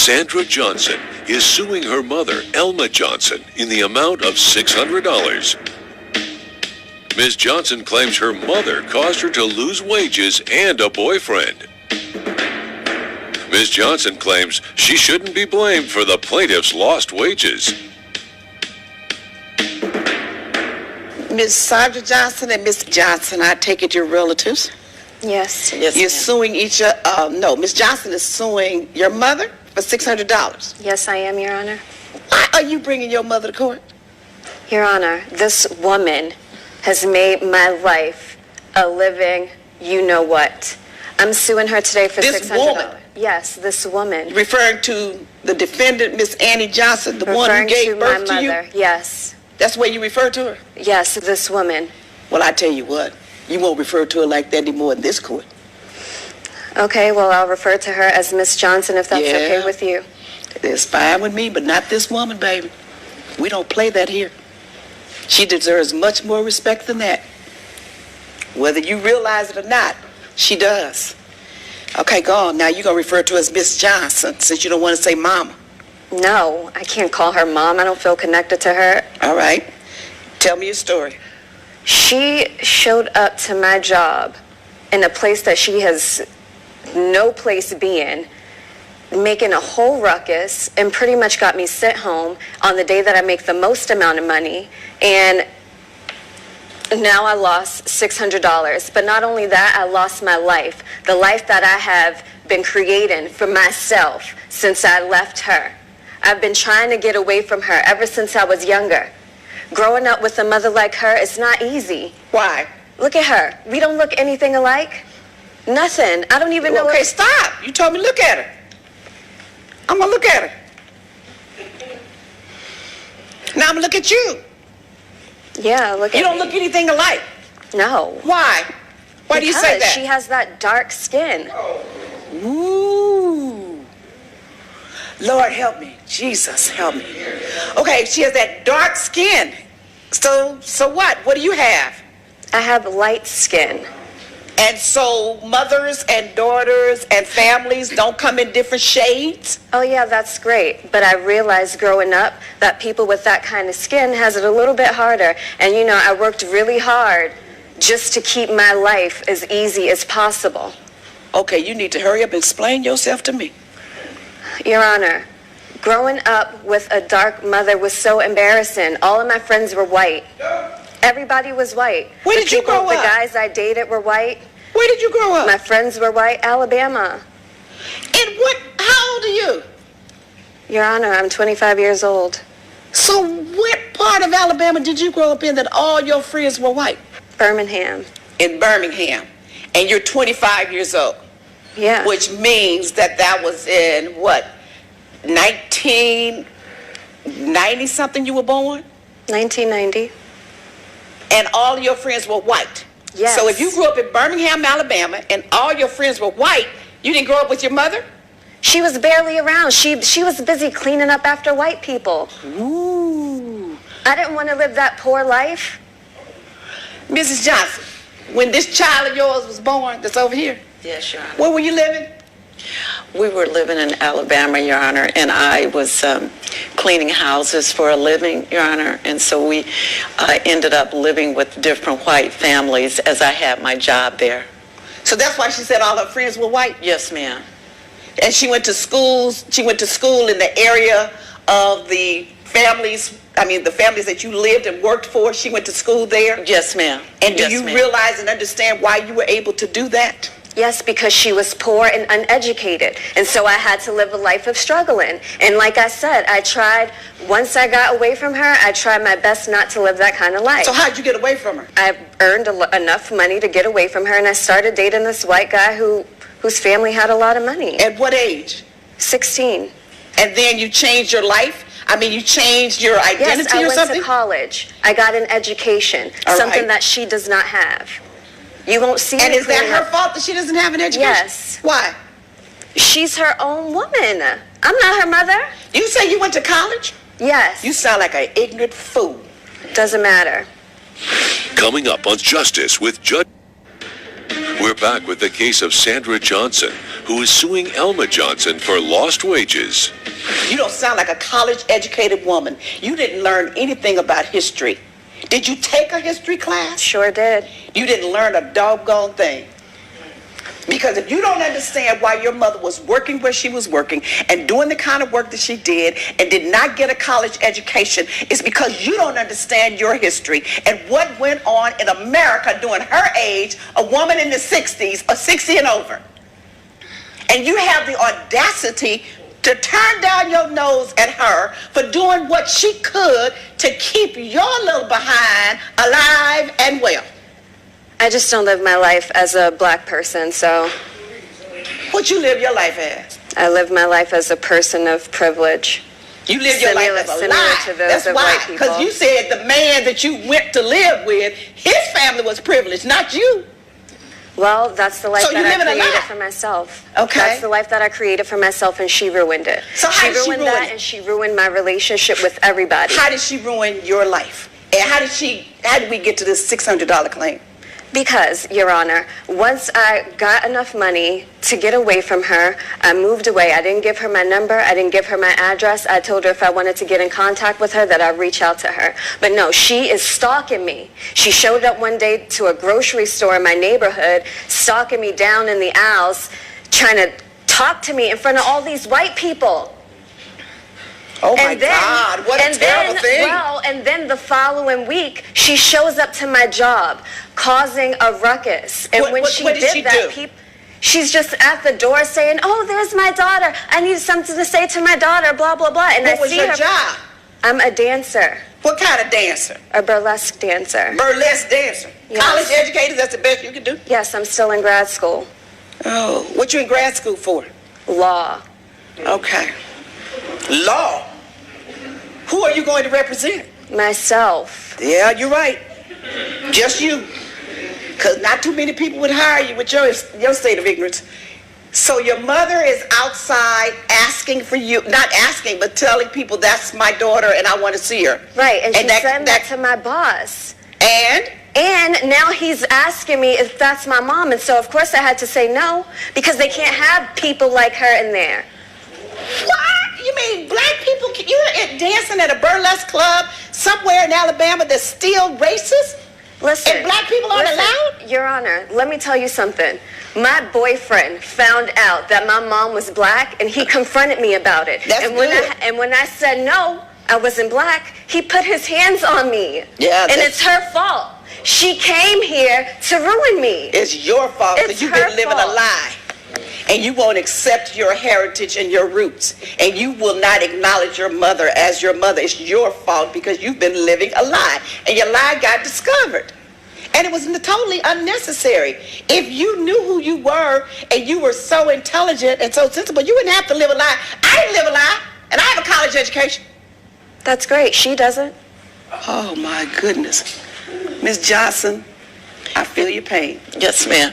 Sandra Johnson is suing her mother, Elma Johnson, in the amount of $600. Ms. Johnson claims her mother caused her to lose wages and a boyfriend. Ms. Johnson claims she shouldn't be blamed for the plaintiff's lost wages. Ms. Sandra Johnson and Ms. Johnson, I take it you're relatives? Yes. You're suing each other. No, Ms. Johnson is suing your mother for $600. Yes, I am, Your Honor. Why are you bringing your mother to court? Your Honor, this woman has made my life a living you-know-what. I'm suing her today for $600. This woman? Yes, this woman. Referring to the defendant, Miss Annie Johnson, the one who gave birth to you? Mother. Yes. That's the way you refer to her? Yes, this woman. Well, I tell you what, you won't refer to her like that anymore in this court. Okay, well, I'll refer to her as Miss Johnson if that's okay with you. It's fine with me, but not this woman, baby. We don't play that here. She deserves much more respect than that. Whether you realize it or not, she does. Okay, go on. Now you're going to refer to her as Miss Johnson since you don't want to say mama. No, I can't call her mom. I don't feel connected to her. All right. Tell me your story. She showed up to my job in a place that she has no place being, making a whole ruckus, and pretty much got me sent home on the day that I make the most amount of money. And now I lost $600. But not only that, I lost my life, the life that I have been creating for myself since I left her. I've been trying to get away from her ever since I was younger. Growing up with a mother like her is not easy. Why? Look at her. We don't look anything alike. Nothing. I don't even know. Okay, stop. You told me look at her. I'm going to look at her. Now I'm going to look at you. Yeah, look at You don't me. look anything alike. No. Why? Why do you say that? Because she has that dark skin. Ooh. Lord help me. Jesus help me. Okay, she has that dark skin. So what? What do you have? I have light skin. And so mothers and daughters and families don't come in different shades? Oh yeah, that's great. But I realized growing up that people with that kind of skin has it a little bit harder. And you know, I worked really hard just to keep my life as easy as possible. Okay, you need to hurry up and explain yourself to me. Your Honor, growing up with a dark mother was so embarrassing. All of my friends were white. Everybody was white. Where did you grow up? The guys I dated were white. Where did you grow up? My friends were white. Alabama. And how old are you? Your Honor, I'm 25 years old. So what part of Alabama did you grow up in that all your friends were white? Birmingham. In Birmingham. And you're 25 years old. Yeah. Which means that was in what? 1990 something you were born? 1990. And all of your friends were white. Yes. So if you grew up in Birmingham, Alabama, and all your friends were white, you didn't grow up with your mother? She was barely around. She was busy cleaning up after white people. Ooh. I didn't want to live that poor life. Mrs. Johnson, when this child of yours was born, that's over here, Yes, Your Honor. where were you living? We were living in Alabama, Your Honor, and I was cleaning houses for a living, Your Honor, and so we ended up living with different white families as I had my job there. So that's why she said all her friends were white? Yes, ma'am. And she went to school in the area of the families that you lived and worked for. She went to school there? Yes, ma'am. And do Yes, you ma'am. realize and understand why you were able to do that? Yes, because she was poor and uneducated. And so I had to live a life of struggling. And like I said, once I got away from her, I tried my best not to live that kind of life. So how'd you get away from her? I earned enough money to get away from her, and I started dating this white guy whose family had a lot of money. At what age? 16. And then you changed your life? You changed your identity yes, I or went something? to college. I got an education, All something right. that she does not have. You won't see And me is that cleaning her up. fault that she doesn't have an education? Yes. Why? She's her own woman. I'm not her mother. You say you went to college? Yes. You sound like an ignorant fool. Doesn't matter. Coming up on Justice with Judge. We're back with the case of Sandra Johnson, who is suing Elma Johnson for lost wages. You don't sound like a college-educated woman. You didn't learn anything about history. Did you take a history class? Sure did. You didn't learn a doggone thing. Because if you don't understand why your mother was working where she was working and doing the kind of work that she did and did not get a college education, it's because you don't understand your history and what went on in America during her age, a woman in the 60s or 60 and over. And you have the audacity to turn down your nose at her for doing what she could to keep your little behind alive and well. I just don't live my life as a black person, so What you live your life as? I live my life as a person of privilege. You live your life as a lie. To those That's of why. white people. Because you said the man that you went to live with, his family was privileged, not you. Well, that's the life So you that I living a created lie. for myself. Okay. That's the life that I created for myself, and she ruined it. So how she did she ruined ruin that, it? and she ruined my relationship with everybody. How did she ruin your life? And how did we get to this $600 claim? Because, Your Honor, once I got enough money to get away from her, I moved away. I didn't give her my number. I didn't give her my address. I told her if I wanted to get in contact with her that I'd reach out to her. But no, she is stalking me. She showed up one day to a grocery store in my neighborhood, stalking me down in the aisles, trying to talk to me in front of all these white people. Oh my God, what a terrible thing. Well, and then the following week, she shows up to my job, causing a ruckus. And when she what did did she that, do? she's just at the door saying, "Oh, there's my daughter. I need something to say to my daughter, blah, blah, blah." And What I was see your her. job? I'm a dancer, What kind of dancer? a burlesque dancer. Burlesque dancer. Yes. College educated, that's the best you can do? Yes, I'm still in grad school. Oh, what you in grad school for? Law. Okay. Law. Who are you going to represent? Myself. Yeah, you're right. Just you. Because not too many people would hire you with your state of ignorance. So your mother is outside asking for you, not asking, but telling people that's my daughter and I want to see her. Right, and she said that to my boss. And? And now he's asking me if that's my mom. And so, of course, I had to say no, because they can't have people like her in there. What? You mean black people, you're dancing at a burlesque club somewhere in Alabama that's still racist? Listen. And black people aren't allowed? Your Honor, let me tell you something. My boyfriend found out that my mom was black, and he confronted me about it. That's and when I said no, I wasn't black, he put his hands on me. Yeah, and it's her fault. She came here to ruin me. It's your fault because It's you've been her living a fault. lie. And you won't accept your heritage and your roots. And you will not acknowledge your mother as your mother. It's your fault because you've been living a lie. And your lie got discovered. And it was totally unnecessary. If you knew who you were and you were so intelligent and so sensible, you wouldn't have to live a lie. I didn't live a lie, and I have a college education. That's great. She doesn't. Oh, my goodness. Ms. Johnson, I feel your pain. Yes, ma'am.